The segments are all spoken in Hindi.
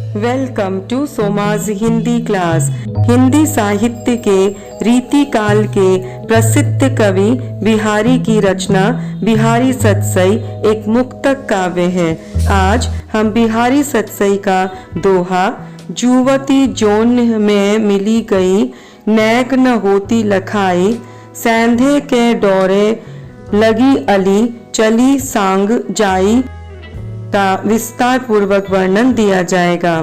वेलकम टू सोमाज हिंदी क्लास। हिंदी साहित्य के रीति काल के प्रसिद्ध कवि बिहारी की रचना बिहारी सतसई एक मुक्तक काव्य है। आज हम बिहारी सतसई का दोहा जुवती जोन में मिली गई, नैक न होती लखाई, सैंधे के डोरे लगी अली, चली सांग जाई का विस्तार पूर्वक वर्णन दिया जाएगा।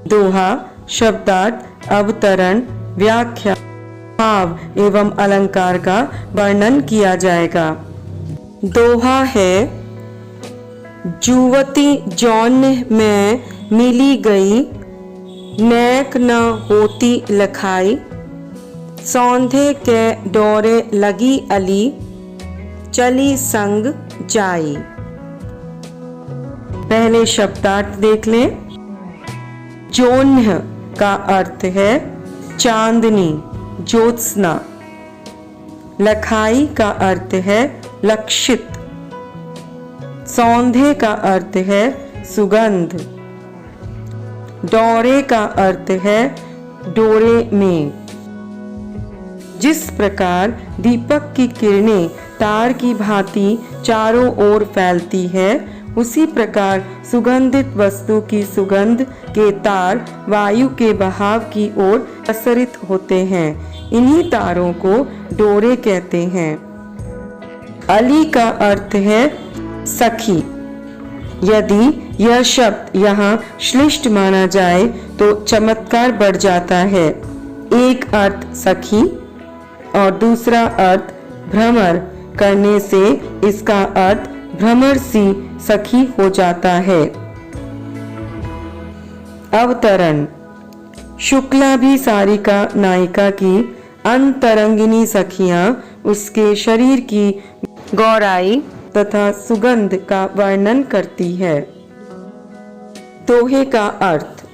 दोहा शब्दार्थ, अवतरण, व्याख्या, भाव एवं अलंकार का वर्णन किया जाएगा। दोहा है, जुवती जौन में मिली गई, नैक न होती लखाई, सौंधे के डोरे लगी अली, चली संग जाई। पहले शब्दार्थ देख लें। जोन्ह का अर्थ है चांदनी, ज्योत्सना। लखाई का अर्थ है लक्षित। सौंधे का अर्थ है सुगंध। डोरे का अर्थ है डोरे में। जिस प्रकार दीपक की किरणें तार की भांति चारों ओर फैलती है, उसी प्रकार सुगंधित वस्तु की सुगंध के तार वायु के बहाव की ओर प्रसरित होते हैं। इन्हीं तारों को डोरे कहते हैं। अली का अर्थ है सखी। यदि यह शब्द यहाँ श्लिष्ट माना जाए तो चमत्कार बढ़ जाता है। एक अर्थ सखी और दूसरा अर्थ भ्रमर करने से इसका अर्थ भ्रमर सी सखी हो जाता है। अवतरण, शुक्लाभिसारिका नायिका की अंतरंगिनी सखियां उसके शरीर की गौराई तथा सुगंध का वर्णन करती है। दोहे का अर्थ,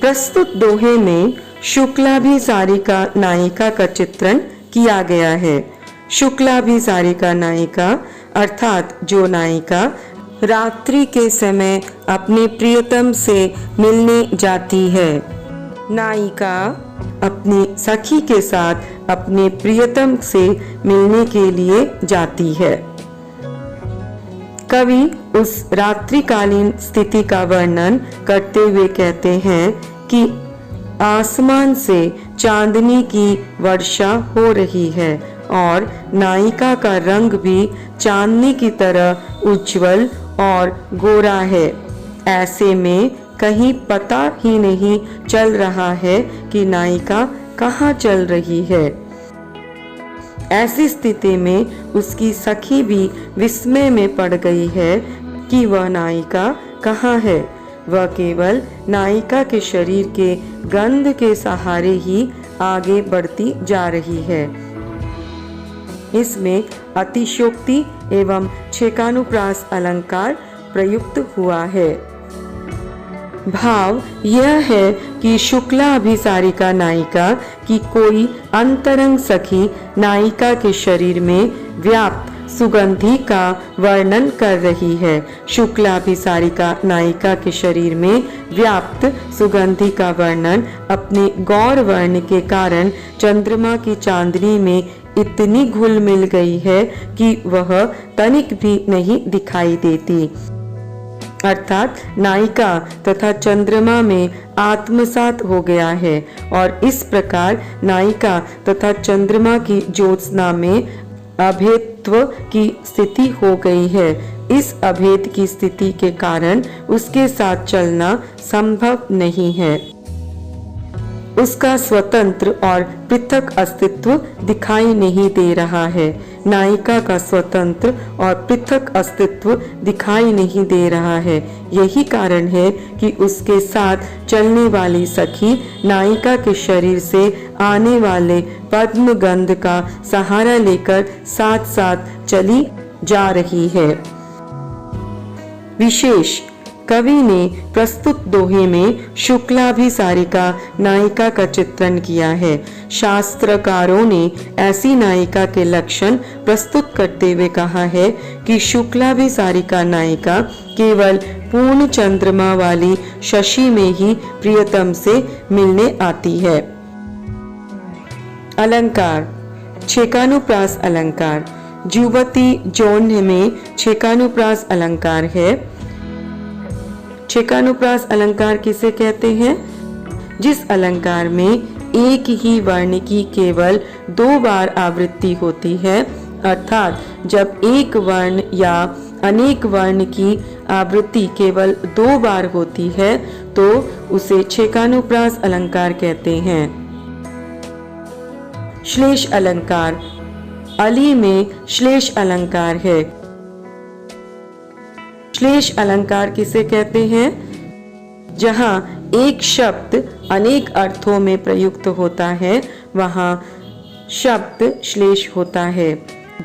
प्रस्तुत दोहे में शुक्लाभिसारिका नायिका का चित्रण किया गया है। शुक्लाभिसारिका नायिका अर्थात जो नायिका रात्रि के समय अपने प्रियतम से मिलने जाती है। नायिका अपनी सखी के साथ अपने प्रियतम से मिलने के लिए जाती है। कवि उस रात्रिकालीन स्थिति का वर्णन करते हुए कहते हैं कि आसमान से चांदनी की वर्षा हो रही है और नायिका का रंग भी चांदनी की तरह उज्जवल और गोरा है। ऐसे में कहीं पता ही नहीं चल रहा है कि नायिका कहाँ चल रही है। ऐसी स्थिति में उसकी सखी भी विस्मय में पड़ गई है कि वह नायिका कहाँ है। वह केवल नायिका के शरीर के गंध के सहारे ही आगे बढ़ती जा रही है। इसमें अतिशयोक्ति एवं छेकानुप्रास अलंकार प्रयुक्त हुआ है। भाव यह है कि शुक्ला अभिसारिका नायिका की कोई अंतरंग सखी नायिका के शरीर में व्याप्त सुगंधि का वर्णन कर रही है। शुक्लाभिसारिका नायिका के शरीर में व्याप्त सुगंधि का वर्णन अपने गौर वर्ण के कारण चंद्रमा की चांदनी में इतनी घुल मिल गई है कि वह तनिक भी नहीं दिखाई देती। अर्थात नायिका तथा चंद्रमा में आत्मसात हो गया है और इस प्रकार नायिका तथा चंद्रमा की ज्योत्सना में अभेदत्व की स्थिति हो गई है। इस अभेद की स्थिति के कारण उसके साथ चलना संभव नहीं है। उसका स्वतंत्र और पृथक अस्तित्व दिखाई नहीं दे रहा है। नायिका का स्वतंत्र और पृथक अस्तित्व दिखाई नहीं दे रहा है। यही कारण है कि उसके साथ चलने वाली सखी नायिका के शरीर से आने वाले पद्म गंध का सहारा लेकर साथ साथ चली जा रही है। विशेष, कवि ने प्रस्तुत दोहे में शुक्लाभिसारिका नायिका का चित्रण किया है। शास्त्रकारों ने ऐसी नायिका के लक्षण प्रस्तुत करते हुए कहा है कि शुक्लाभिसारिका नायिका केवल पूर्ण चंद्रमा वाली शशि में ही प्रियतम से मिलने आती है। अलंकार। छेकानुप्रास अलंकार। जुवती जौन में छेकानुप्रास अलंकार है। छेकानुप्रास अलंकार किसे कहते हैं? जिस अलंकार में एक ही वर्ण की केवल 2 बार आवृत्ति होती है, अर्थात जब एक वर्ण या अनेक वर्ण की आवृत्ति केवल 2 बार होती है तो उसे छेकानुप्रास अलंकार कहते हैं। श्लेष अलंकार। अली में श्लेष अलंकार है। श्लेष अलंकार किसे कहते हैं? जहां एक शब्द अनेक अर्थों में प्रयुक्त होता है वहां शब्द श्लेष होता है।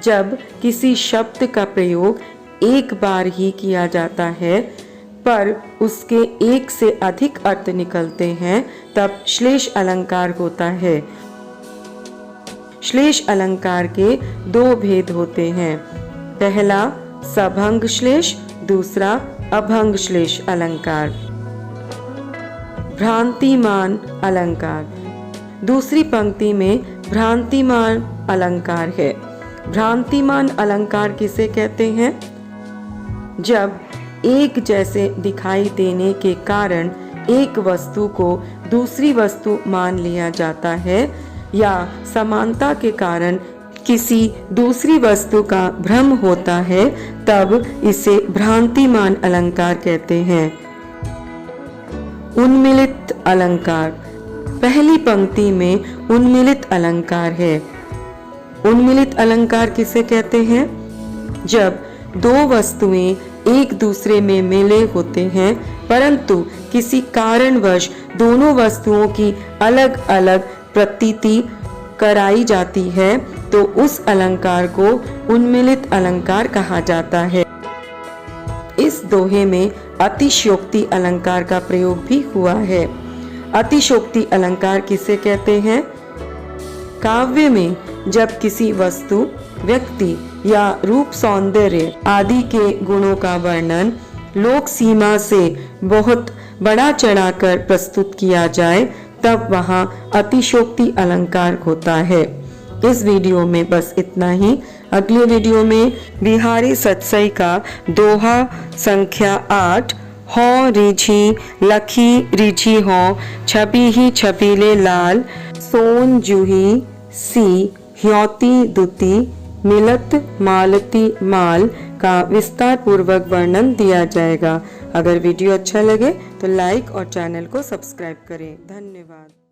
जब किसी शब्द का प्रयोग एक बार ही किया जाता है पर उसके एक से अधिक अर्थ निकलते हैं तब श्लेष अलंकार होता है। श्लेष अलंकार के 2 भेद होते हैं। पहला सभंग श्लेष, दूसरा अभंग श्लेष अलंकार। भ्रांतिमान अलंकार। दूसरी पंक्ति में भ्रांतिमान अलंकार है। भ्रांतिमान अलंकार किसे कहते हैं? जब एक जैसे दिखाई देने के कारण एक वस्तु को दूसरी वस्तु मान लिया जाता है या समानता के कारण किसी दूसरी वस्तु का भ्रम होता है तब इसे भ्रांतिमान अलंकार कहते हैं। उन्मिलित अलंकार। पहली पंक्ति में उन्मिलित अलंकार है। उन्मिलित अलंकार किसे कहते हैं? जब 2 वस्तुएं एक दूसरे में मिले होते हैं परंतु किसी कारणवश दोनों वस्तुओं की अलग अलग प्रतीति कराई जाती है तो उस अलंकार को उन्मिलित अलंकार कहा जाता है। इस दोहे में अतिशयोक्ति अलंकार का प्रयोग भी हुआ है। अतिशयोक्ति अलंकार किसे कहते हैं? काव्य में जब किसी वस्तु, व्यक्ति या रूप सौंदर्य आदि के गुणों का वर्णन लोक सीमा से बहुत बढ़ा चढ़ाकर प्रस्तुत किया जाए तब वहाँ अतिशयोक्ति अलंकार होता है। इस वीडियो में बस इतना ही। अगले वीडियो में बिहारी सतसई का दोहा संख्या 8 हों रिझी लखी रिझी हों छपी ही छपीले लाल सोन जूही सी ह्योती दुती मिलत मालती माल का विस्तार पूर्वक वर्णन दिया जाएगा। अगर वीडियो अच्छा लगे तो लाइक और चैनल को सब्सक्राइब करें। धन्यवाद।